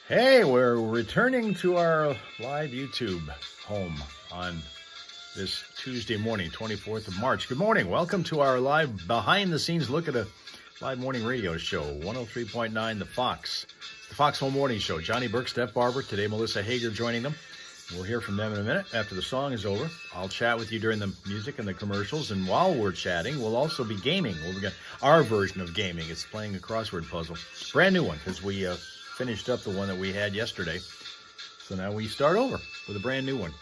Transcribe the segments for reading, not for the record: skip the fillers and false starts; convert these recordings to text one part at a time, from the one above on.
Hey, we're returning to our live YouTube home on this Tuesday morning, 24th of March. Good morning. Welcome to our live behind-the-scenes look at a live morning radio show, 103.9 The Fox. The Fox Home Morning Show. Johnny Burke, Steph Barber. Today, Melissa Hager joining them. We'll hear from them in a minute after the song is over. I'll chat with you during the music and the commercials. And while we're chatting, we'll also be gaming. We'll get our version of gaming. It's playing a crossword puzzle. Brand new one, because we finished up the one that we had yesterday. So now we start over with a brand new one.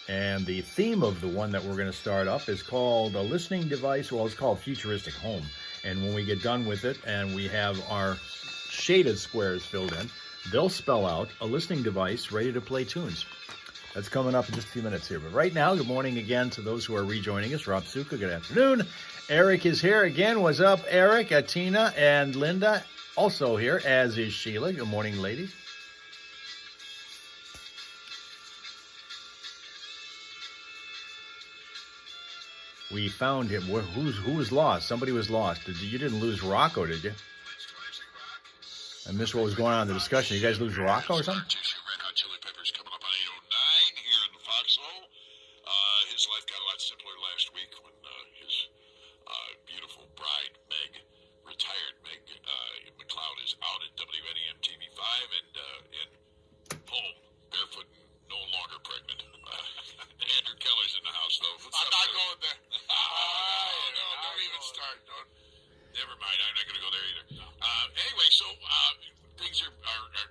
And the theme of the one that we're going to start up is called a listening device. Well, it's called Futuristic Home. And when we get done with it and we have our shaded squares filled in, they'll spell out a listening device ready to play tunes. That's coming up in just a few minutes here. But right now, good morning again to those who are rejoining us. Rob Suka, good afternoon. Eric is here again. What's up, Eric? Tina and Linda also here, as is Sheila. Good morning, ladies. We found him. Who was lost? Somebody was lost. You didn't lose Rocco, did you? I missed what was going on in the discussion. You guys lose Rocco or something? Red Hot Chili Peppers coming up on 8:09 here in Foxhole. His life got a lot simpler last week when his beautiful bride, Meg, retired. Meg McLeod is out at WNEM TV5 and home, barefoot and no longer pregnant. Andrew Keller's in the house, though. I'm not going there. No, don't even start. Never mind. I'm not going to go there either. Anyway, so things are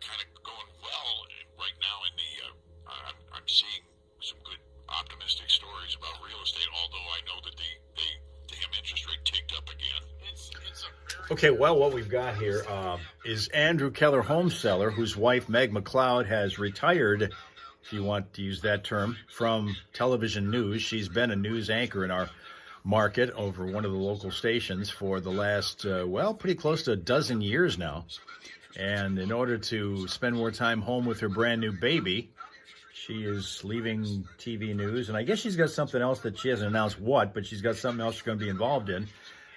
kind of going well right now in the. I'm seeing some good optimistic stories about real estate, although I know that the damn interest rate ticked up again. Okay, well, what we've got here is Andrew Keller, home seller, whose wife, Meg McLeod, has retired, if you want to use that term, from television news. She's been a news anchor in our market over one of the local stations for the last, pretty close to a dozen years now. And in order to spend more time home with her brand new baby, she is leaving TV news. And I guess she's got something else that she hasn't announced what, but she's got something else she's going to be involved in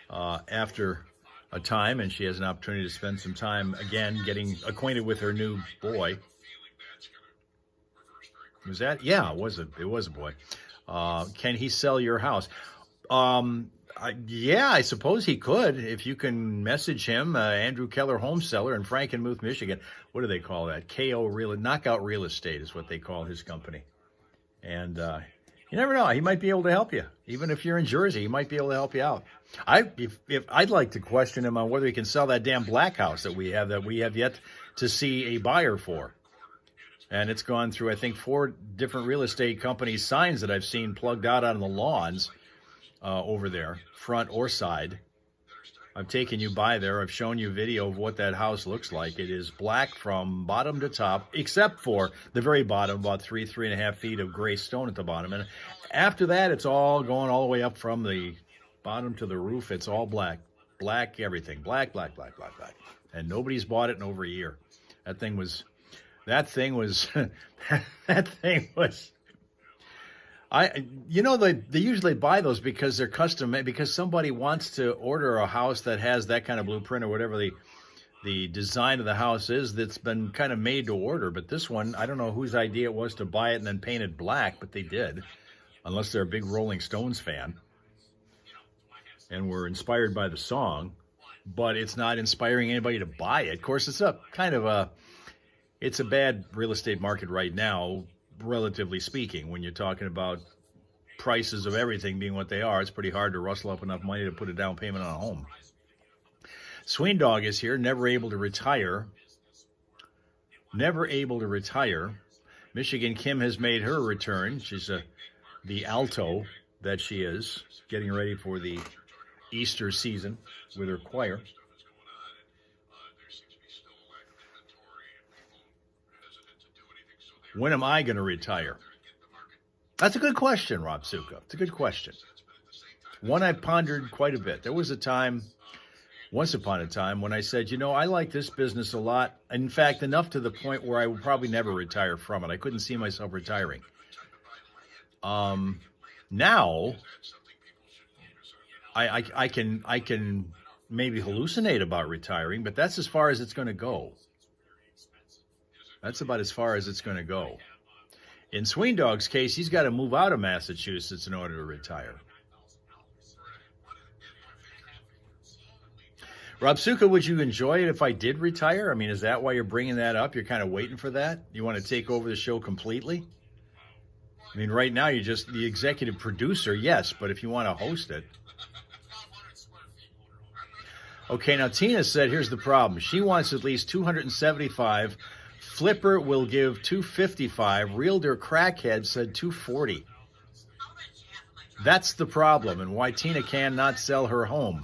after a time. And she has an opportunity to spend some time, again, getting acquainted with her new boy. Was that? Yeah, it was a boy. Can he sell your house? I suppose he could. If you can message him, Andrew Keller, home seller in Frankenmuth, Michigan. What do they call that? Knockout Real Estate is what they call his company. And you never know. He might be able to help you. Even if you're in Jersey, he might be able to help you out. If I'd like to question him on whether he can sell that damn black house that we have yet to see a buyer for. And it's gone through, I think, 4 different real estate companies' signs that I've seen plugged out on the lawns over there, front or side. I've taken you by there. I've shown you video of what that house looks like. It is black from bottom to top, except for the very bottom, about 3.5 feet of gray stone at the bottom. And after that, it's all going all the way up from the bottom to the roof. It's all black. Black everything. Black. And nobody's bought it in over a year. That thing was... they usually buy those because they're custom made, because somebody wants to order a house that has that kind of blueprint or whatever the design of the house is, that's been kind of made to order. But this one, I don't know whose idea it was to buy it and then paint it black, but they did, unless they're a big Rolling Stones fan and were inspired by the song, but it's not inspiring anybody to buy it. Of course, it's a bad real estate market right now, relatively speaking. When you're talking about prices of everything being what they are, it's pretty hard to rustle up enough money to put a down payment on a home. Sween Dog is here, never able to retire. Michigan Kim has made her return. She's the alto that she is, getting ready for the Easter season with her choir. When am I going to retire? That's a good question, Rob Suka. It's a good question. One I pondered quite a bit. There was a time, once upon a time, when I said, I like this business a lot. In fact, enough to the point where I would probably never retire from it. I couldn't see myself retiring. Now, I can maybe hallucinate about retiring, but that's as far as it's going to go. That's about as far as it's going to go. In Sweendog's case, he's got to move out of Massachusetts in order to retire. Rob Suka, would you enjoy it if I did retire? I mean, is that why you're bringing that up? You're kind of waiting for that? You want to take over the show completely? I mean, right now you're just the executive producer, yes, but if you want to host it. Okay, now Tina said, here's the problem. She wants at least 275. Flipper will give 255. Realtor Crackhead said 240. That's the problem and why Tina cannot sell her home.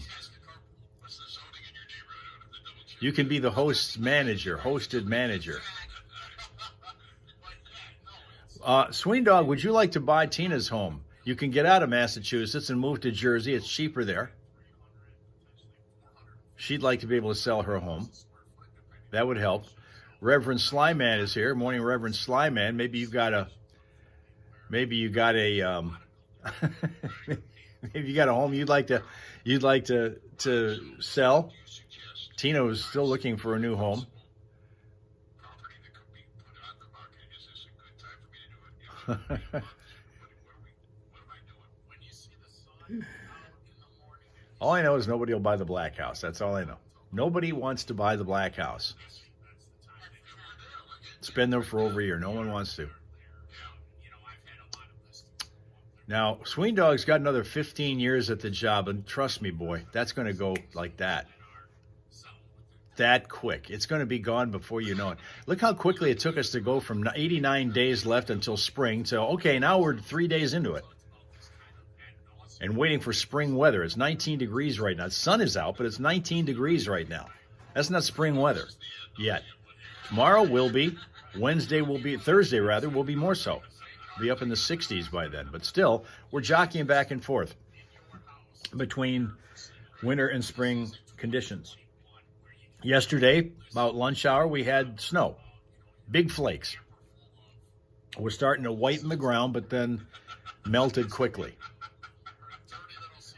You can be the host's manager, hosted manager. Sweendog, would you like to buy Tina's home? You can get out of Massachusetts and move to Jersey. It's cheaper there. She'd like to be able to sell her home. That would help. Reverend Slyman is here. Morning, Reverend Slyman. Maybe you got a maybe you got a home you'd like to sell. Tina is still looking for a new home. All I know is nobody will buy the Black House. That's all I know. Nobody wants to buy the Black House. It's been there for over a year. No one wants to. Now, Sweendog's got another 15 years at the job, and trust me, boy, that's going to go like that. That quick. It's going to be gone before you know it. Look how quickly it took us to go from 89 days left until spring to, okay, now we're 3 days into it. And waiting for spring weather. It's 19 degrees right now. The sun is out, but it's 19 degrees right now. That's not spring weather yet. Tomorrow will be. Wednesday will be. Thursday, rather, will be more so. Be up in the 60s by then. But still, we're jockeying back and forth between winter and spring conditions. Yesterday, about lunch hour, we had snow. Big flakes. We're starting to whiten the ground, but then melted quickly.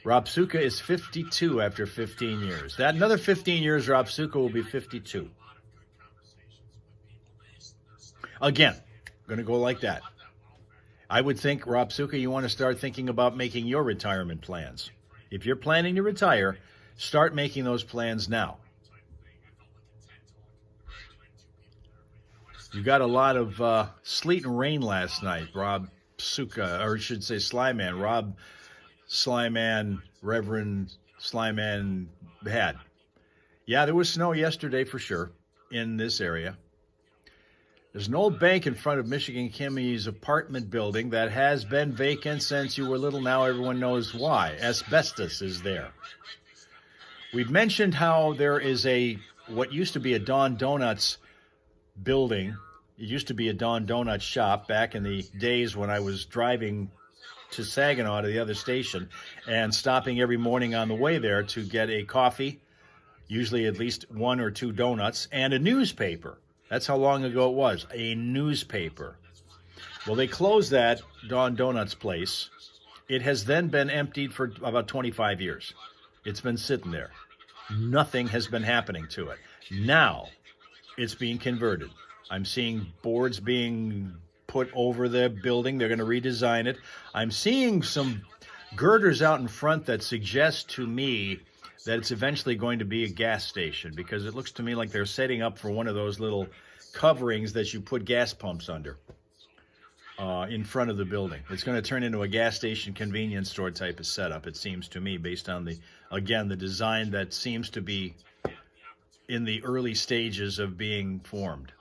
Rob Suka is 52 after 15 years. That another 15 years, Rob Suka will be 52. Again, going to go like that. I would think, Rob Suka, you want to start thinking about making your retirement plans. If you're planning to retire, start making those plans now. You got a lot of sleet and rain last night, Rob Suka, or I should say Slyman. Rob Slyman, Reverend Slyman had. Yeah, there was snow yesterday for sure in this area. There's an old bank in front of Michigan Kimmy's apartment building that has been vacant since you were little. Now everyone knows why. Asbestos is there. We've mentioned how there is what used to be a Don Donuts building. It used to be a Don Donuts shop back in the days when I was driving to Saginaw to the other station and stopping every morning on the way there to get a coffee, usually at least 1 or 2 donuts, and a newspaper. That's how long ago it was, a newspaper. Well, they closed that Don Donuts place. It has then been emptied for about 25 years. It's been sitting there. Nothing has been happening to it. Now, it's being converted. I'm seeing boards being put over the building. They're going to redesign it. I'm seeing some girders out in front that suggest to me that it's eventually going to be a gas station, because it looks to me like they're setting up for one of those little coverings that you put gas pumps under in front of the building. It's going to turn into a gas station convenience store type of setup, it seems to me, based on the design that seems to be in the early stages of being formed.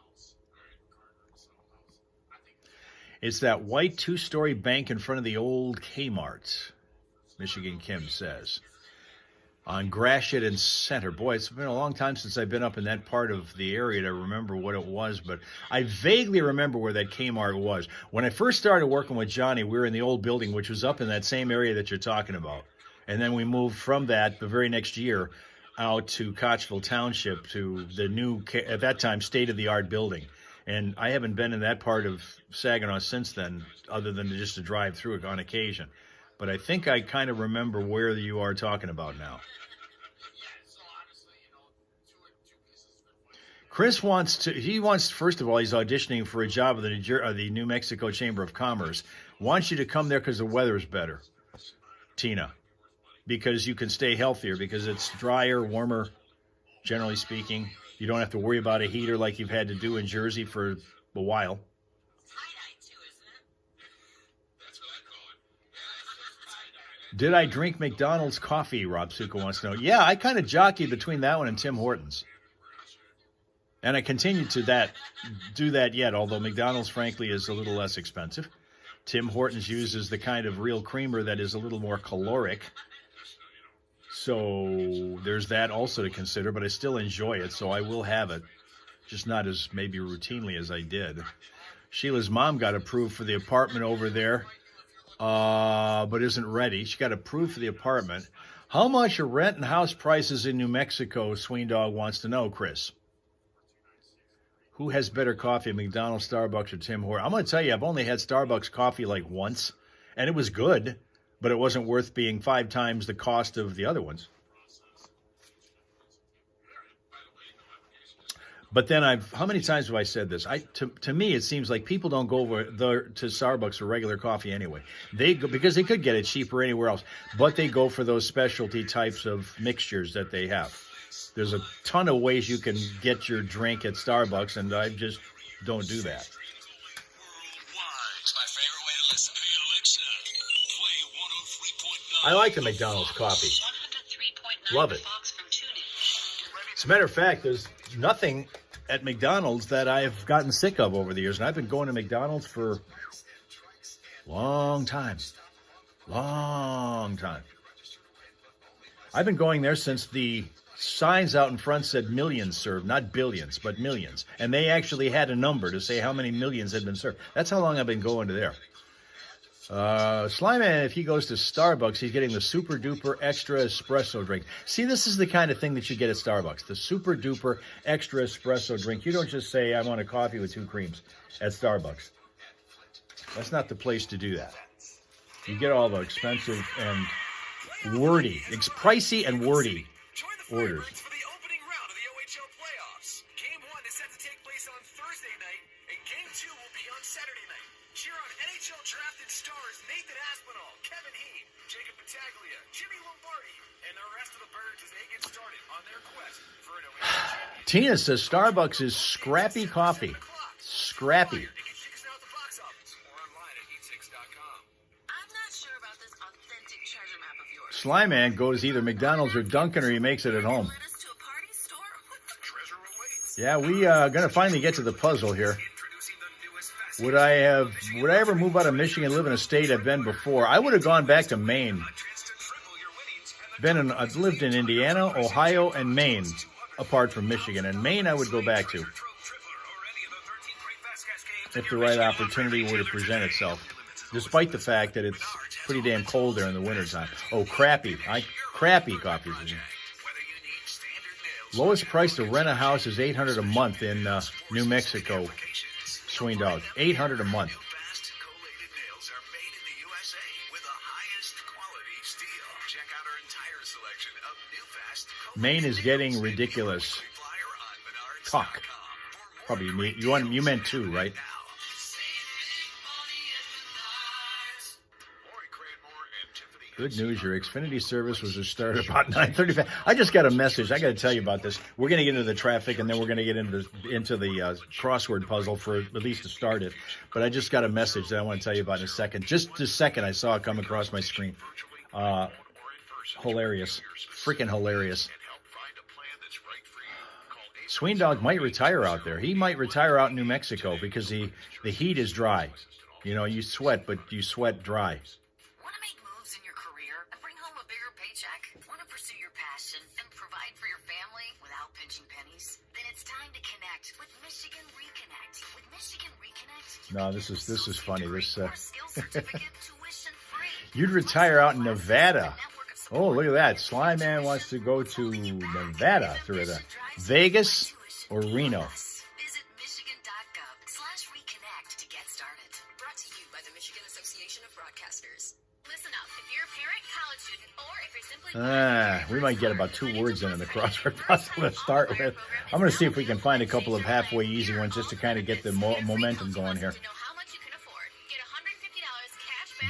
It's that white 2-story bank in front of the old Kmart, Michigan Kim says. On Gratiot and Center. Boy, it's been a long time since I've been up in that part of the area to remember what it was, but I vaguely remember where that Kmart was. When I first started working with Johnny, we were in the old building, which was up in that same area that you're talking about. And then we moved from that the very next year out to Kochville Township to the new, at that time, state-of-the-art building. And I haven't been in that part of Saginaw since then, other than just to drive through it on occasion. But I think I kind of remember where you are talking about now. Chris wants, first of all, he's auditioning for a job at the New Mexico Chamber of Commerce. Wants you to come there because the weather is better, Tina, because you can stay healthier, because it's drier, warmer, generally speaking. You don't have to worry about a heater like you've had to do in Jersey for a while. Did I drink McDonald's coffee, Rob Suka wants to know. Yeah, I kind of jockeyed between that one and Tim Hortons. And I continue to do that yet, although McDonald's, frankly, is a little less expensive. Tim Hortons uses the kind of real creamer that is a little more caloric. So there's that also to consider, but I still enjoy it, so I will have it. Just not as maybe routinely as I did. Sheila's mom got approved for the apartment over there, but isn't ready. She got approved for the apartment. How much are rent and house prices in New Mexico? Sween Dog wants to know, Chris. Who has better coffee, McDonald's, Starbucks, or Tim Hortons? I'm going to tell you, I've only had Starbucks coffee like once, and it was good, but it wasn't worth being 5 times the cost of the other ones. But then how many times have I said this? To me, it seems like people don't go over to Starbucks for regular coffee anyway. They go because they could get it cheaper anywhere else, but they go for those specialty types of mixtures that they have. There's a ton of ways you can get your drink at Starbucks, and I just don't do that. I like the McDonald's coffee. Love it. As a matter of fact, there's nothing at McDonald's that I've gotten sick of over the years, and I've been going to McDonald's for a long time. Long time. I've been going there since the signs out in front said millions served, not billions, but millions. And they actually had a number to say how many millions had been served. That's how long I've been going to there. Slyman, if he goes to Starbucks, he's getting the super duper extra espresso drink. See, this is the kind of thing that you get at Starbucks, the super duper extra espresso drink. You don't just say, I want a coffee with 2 creams at Starbucks. That's not the place to do that. You get all the expensive and wordy, it's pricey and wordy orders. For the opening round of the OHL playoffs. Game 1 is set to take place on Thursday night, and Game 2 will be on Saturday night. Cheer on NHL drafted stars Nathan Aspinall, Kevin Heaney, Jacob Battaglia, Jimmy Lombardi, and the rest of the Birds as they get started on their quest for an OHL championship. Tina says Starbucks is scrappy coffee. Scrappy. Slyman goes either McDonald's or Dunkin', or he makes it at home. Yeah, we gonna finally get to the puzzle here. Would I ever move out of Michigan, live in a state I've been before? I would have gone back to Maine. I've lived in Indiana, Ohio, and Maine, apart from Michigan. And Maine I would go back to if the right opportunity were to present itself, despite the fact that it's pretty damn cold there in the wintertime. Oh, crappy coffee. Lowest price to rent a house is $800 a month in New Mexico. Swing Dog, $800 a month. Maine is getting ridiculous. Talk. Probably me. You meant 2, right? Good news, your Xfinity service was to start about 9:35. I just got a message. I got to tell you about this. We're going to get into the traffic, and then we're going to get into the crossword puzzle for at least to start it. But I just got a message that I want to tell you about in a second. Just a second, I saw it come across my screen. Hilarious. Freaking hilarious. Sween Dog might retire out there. He might retire out in New Mexico because the heat is dry. You know, you sweat, but you sweat dry. No, this is funny. You'd retire out in Nevada. Oh, look at that. Slyman wants to go to Nevada through the Vegas or Reno. Visit michigan.gov/reconnect to get started. Brought to you by the Michigan Association of Broadcasters. Listen up. If you're a parent, college student, or if you're simply We might get about 2 words in the crossword puzzle to start with. I'm going to see if we can find a couple of halfway easy ones just to kind of get the momentum going here.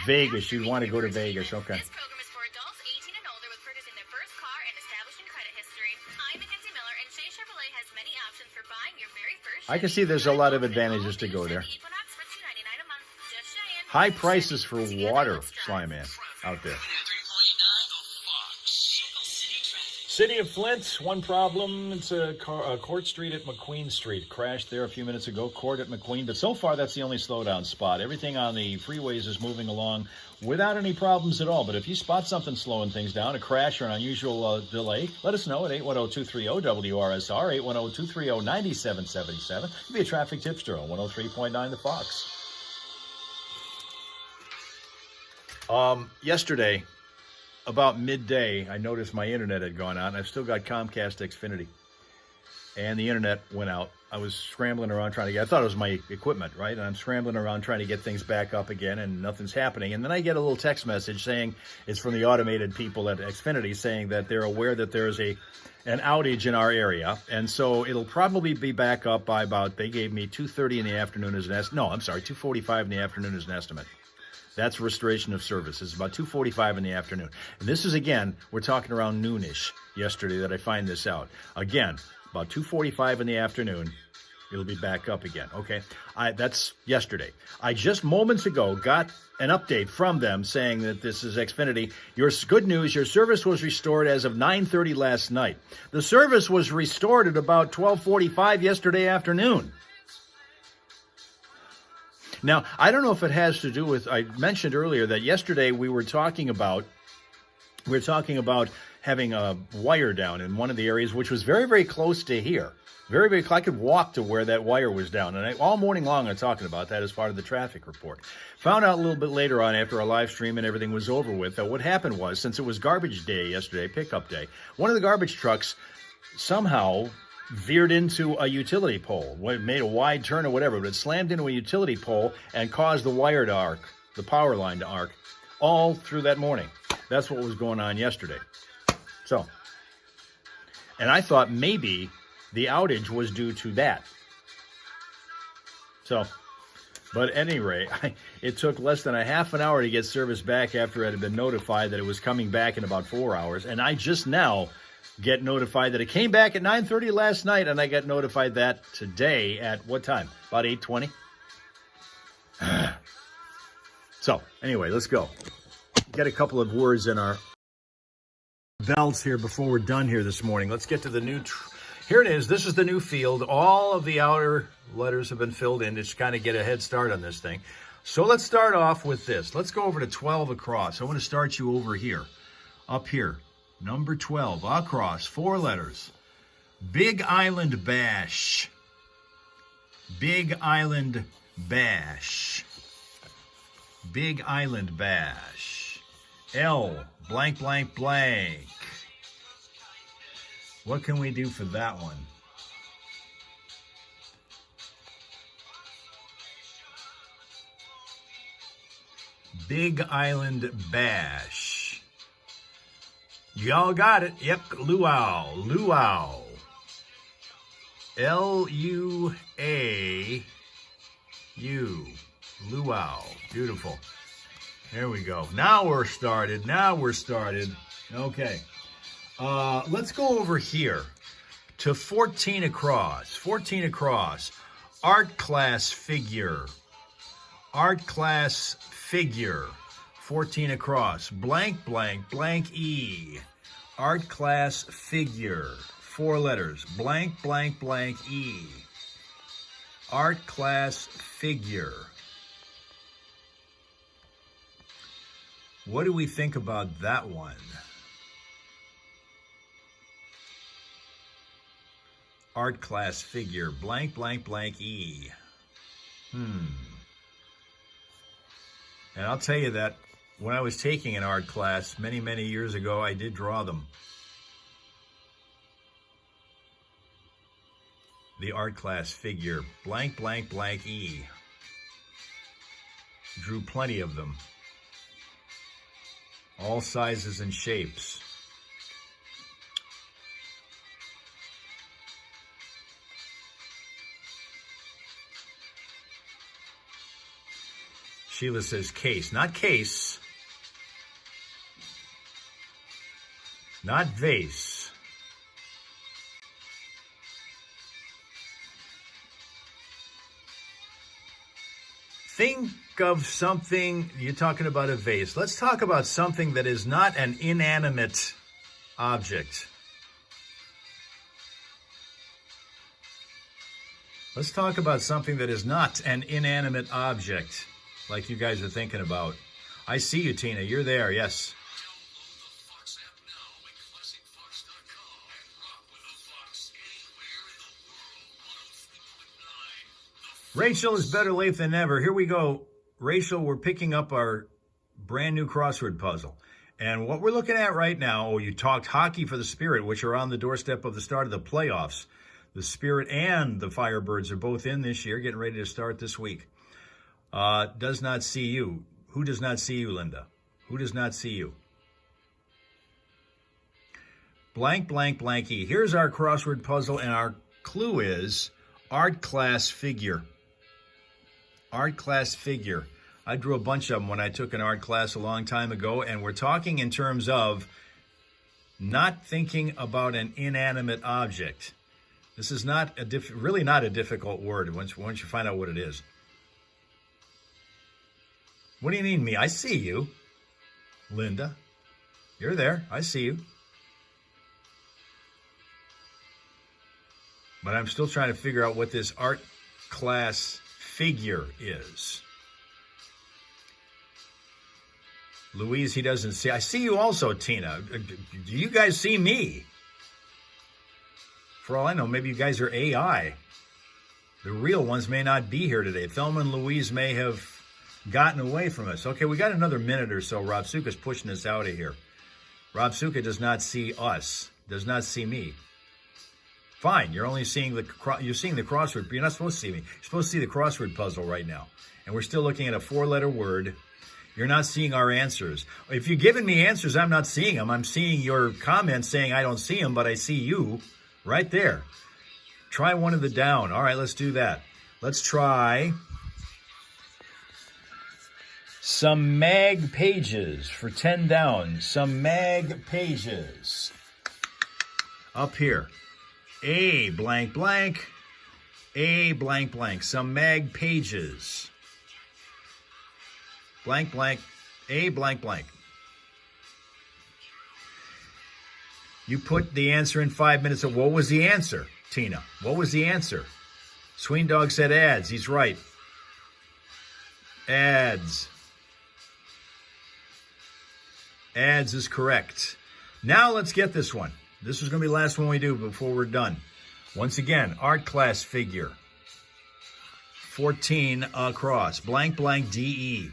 Vegas, you'd want to go to Vegas. Okay. This program is for adults 18 and older with purchasing their first car and establishing credit history. I'm Mackenzie Miller, and Shea Chevrolet has many options for buying your very first. I can see there's a lot of advantages to go there. Equinox for $299 a month. Just saying. High prices for water, Sly Man, out there. 3.9 The Fox. City of Flint, one problem. It's a Court Street at McQueen Street. Crashed there a few minutes ago. Court at McQueen. But so far, that's the only slowdown spot. Everything on the freeways is moving along without any problems at all. But if you spot something slowing things down, a crash or an unusual delay, let us know at 810-230-WRSR, 810-230-9777. Be a traffic tipster on 103.9 The Fox. Yesterday, about midday, I noticed my internet had gone out, and I've still got Comcast Xfinity. And the internet went out. I was scrambling around trying to get, I thought it was my equipment, right? And I'm scrambling around trying to get things back up again, and nothing's happening. And then I get a little text message saying, it's from the automated people at Xfinity, saying that they're aware that there's an outage in our area. And so it'll probably be back up by about, they gave me 2:30 in the afternoon as an estimate. No, I'm sorry, 2:45 in the afternoon as an estimate. That's restoration of service. It's about 2:45 in the afternoon. And this is, again, we're talking around noonish yesterday that I find this out. Again, about 2:45 in the afternoon, it'll be back up again. Okay, that's yesterday. I just moments ago got an update from them saying that this is Xfinity. Your good news, your service was restored as of 9:30 last night. The service was restored at about 12:45 yesterday afternoon. Now, I don't know if it has to do with, I mentioned earlier that yesterday we were talking about having a wire down in one of the areas, which was very, very close to here. Very, very, I could walk to where that wire was down. And all morning long I'm talking about that as part of the traffic report. Found out a little bit later on after our live stream and everything was over with that what happened was, since it was garbage day yesterday, pickup day, one of the garbage trucks somehow veered into a utility pole. It made a wide turn or whatever, but it slammed into a utility pole and caused the wire to arc, the power line to arc, all through that morning. That's what was going on yesterday. So, and I thought maybe the outage was due to that. So, but at any rate, it took less than a half an hour to get service back after it had been notified that it was coming back in about 4 hours. And I just now get notified that it came back at 9:30 last night, and I got notified that today at what time? About 8:20? So, anyway, let's go. Get a couple of words in our belts here before we're done here this morning. Let's get to the new... Here it is. This is the new field. All of the outer letters have been filled in to just kind of get a head start on this thing. So let's start off with this. Let's go over to 12 across. I want to start you over here, up here. Number 12, across, 4 letters. Big Island Bash. Big Island Bash. Big Island Bash. L, blank, blank, blank. What can we do for that one? Big Island Bash. Y'all got it. Yep, luau, luau. L-U-A-U. Luau. Beautiful. There we go. Now we're started. Okay. Let's go over here to 14 across. 14 across. Art class figure. Art class figure. 14 across. Blank, blank, blank E. Art class figure. 4 letters. Blank, blank, blank E. Art class figure. What do we think about that one? Art class figure. Blank, blank, blank E. And I'll tell you that when I was taking an art class many, many years ago, I did draw them. The art class figure, blank, blank, blank E. Drew plenty of them. All sizes and shapes. Sheila says case, not case. Not vase. Think of something, you're talking about a vase. Let's talk about something that is not an inanimate object. Let's talk about something that is not an inanimate object, like you guys are thinking about. I see you, Tina. You're there, yes. Rachel is better late than never. Here we go. Rachel, we're picking up our brand new crossword puzzle. And what we're looking at right now, you talked hockey for the Spirit, which are on the doorstep of the start of the playoffs. The Spirit and the Firebirds are both in this year, getting ready to start this week. Does not see you. Who does not see you, Linda? Who does not see you? Blank, blank, blanky. Here's our crossword puzzle, and our clue is art class figure. Art class figure. I drew a bunch of them when I took an art class a long time ago, and we're talking in terms of not thinking about an inanimate object. This is not really not a difficult word once you find out what it is. What do you mean, me? I see you. Linda, you're there. I see you. But I'm still trying to figure out what this art class figure is. Louise, he doesn't see. I see you also, Tina. Do you guys see me? For all I know, maybe you guys are AI. The real ones may not be here today. Thelma and Louise may have gotten away from us. Okay, we got another minute or so. Rob Suka's pushing us out of here. Rob Suka does not see us, does not see me. Fine, you're only seeing the crossword, but you're not supposed to see me. You're supposed to see the crossword puzzle right now. And we're still looking at a 4-letter word. You're not seeing our answers. If you're giving me answers, I'm not seeing them. I'm seeing your comments saying I don't see them, but I see you right there. Try one of the down. All right, let's do that. Let's try some mag pages for 10 down. Some mag pages. Up here. A blank blank. A blank blank. Some mag pages. Blank blank. A blank blank. You put the answer in 5 minutes. What was the answer, Tina? What was the answer? Sween Dog said ads. He's right. Ads. Ads is correct. Now let's get this one. This is going to be the last one we do before we're done. Once again, art class figure. 14 across. Blank blank DE.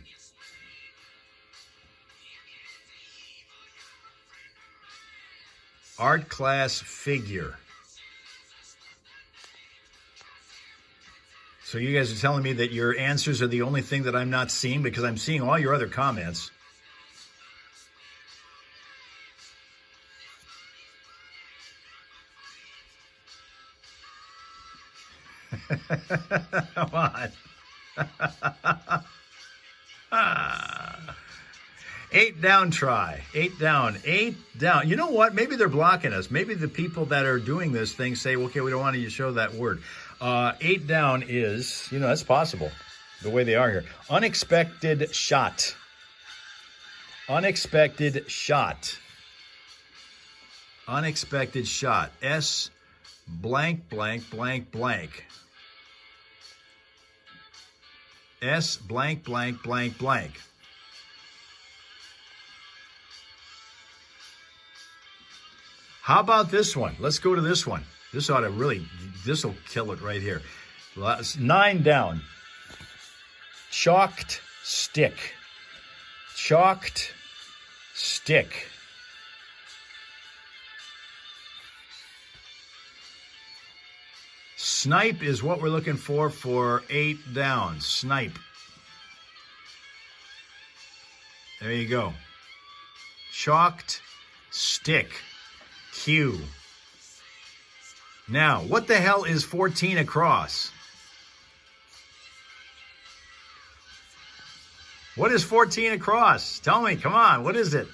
Art class figure. So you guys are telling me that your answers are the only thing that I'm not seeing, because I'm seeing all your other comments. Come on. 8 down try. 8 down. 8 down. You know what? Maybe they're blocking us. Maybe the people that are doing this thing say, okay, we don't want you to show that word. 8 down is, that's possible, the way they are here. Unexpected shot. Unexpected shot. Unexpected shot. S blank, blank, blank, blank. S blank, blank, blank, blank. How about this one? Let's go to this one. This will kill it right here. 9 down. Chalked stick. Chalked stick. Snipe is what we're looking for 8 down. Snipe. There you go. Chalked stick. Q. Now, what the hell is 14 across? What is 14 across? Tell me, come on, what is it?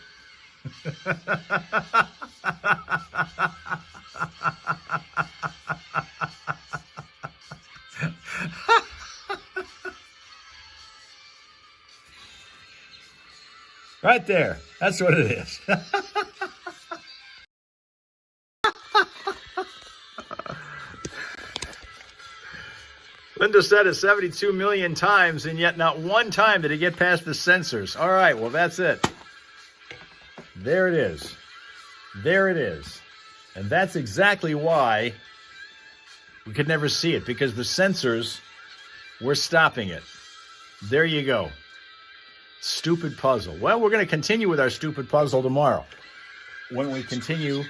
Right there. That's what it is. Linda said it 72 million times, and yet not one time did it get past the censors. All right, well, that's it. There it is. There it is. And that's exactly why we could never see it, because the censors were stopping it. There you go. Stupid puzzle. Well, we're going to continue with our stupid puzzle tomorrow when we continue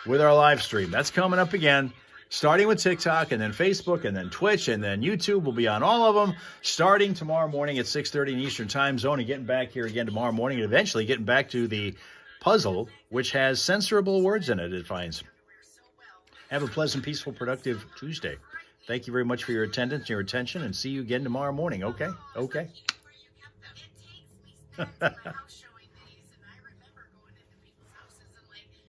with our live stream. That's coming up again, starting with TikTok and then Facebook and then Twitch and then YouTube. We'll be on all of them starting tomorrow morning at 6:30 in Eastern Time Zone, and getting back here again tomorrow morning, and eventually getting back to the puzzle, which has censorable words in it, it finds. Have a pleasant, peaceful, productive Tuesday. Thank you very much for your attendance, your attention, and see you again tomorrow morning. Okay? Okay.